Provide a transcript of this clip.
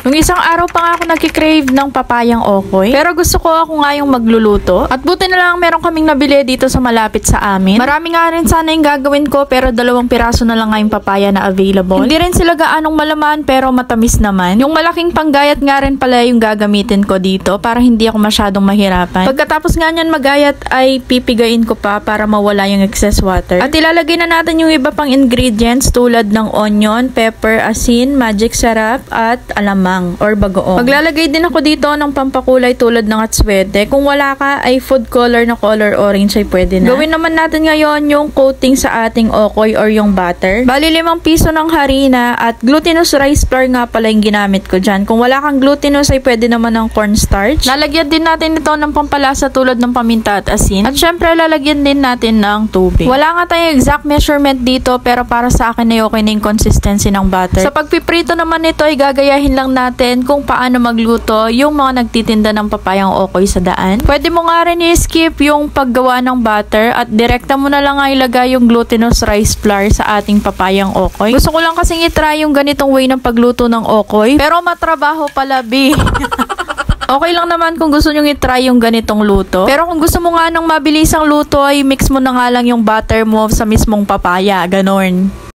Nung isang araw pa nga ako nagkikrave ng papayang okoy. Pero gusto ko ako nga yung magluluto. At buti na lang meron kaming nabili dito sa malapit sa amin. Marami nga rin sana yung gagawin ko pero 2 piraso na lang nga yung papaya na available. Hindi rin sila gaanong malaman pero matamis naman. Yung malaking panggayat nga rin pala yung gagamitin ko dito para hindi ako masyadong mahirapan. Pagkatapos nga nyan magayat ay pipigain ko pa para mawala yung excess water. At ilalagay na natin yung iba pang ingredients tulad ng onion, pepper, asin, magic sarap at alamang or bagoong. Maglalagay din ako dito ng pampakulay tulad ng atswete. Kung wala ka ay food color na color orange ay pwede na. Gawin naman natin ngayon yung coating sa ating okoy or yung butter. Bali 5 piso ng harina at glutinous rice flour nga pala yung ginamit ko dyan. Kung wala kang glutinous ay pwede naman ng cornstarch. Lalagyan din natin ito ng pampalasa tulad ng paminta at asin. At syempre lalagyan din natin ng tubig. Wala nga tayong exact measurement dito pero para sa akin ay okay na yung consistency ng butter. Sa pagpiprito naman nito ay gagayahin lang natin kung paano magluto yung mga nagtitinda ng papayang okoy sa daan. Pwede mo nga rin i-skip yung paggawa ng butter at direkta mo na lang nga ilagay yung glutinous rice flour sa ating papayang okoy. Gusto ko lang kasing itry yung ganitong way ng pagluto ng okoy pero matrabaho pala, B. Okay lang naman kung gusto nyo i-try yung ganitong luto. Pero kung gusto mo nga ng mabilisang luto ay mix mo na nga lang yung butter mo sa mismong papaya. Ganon.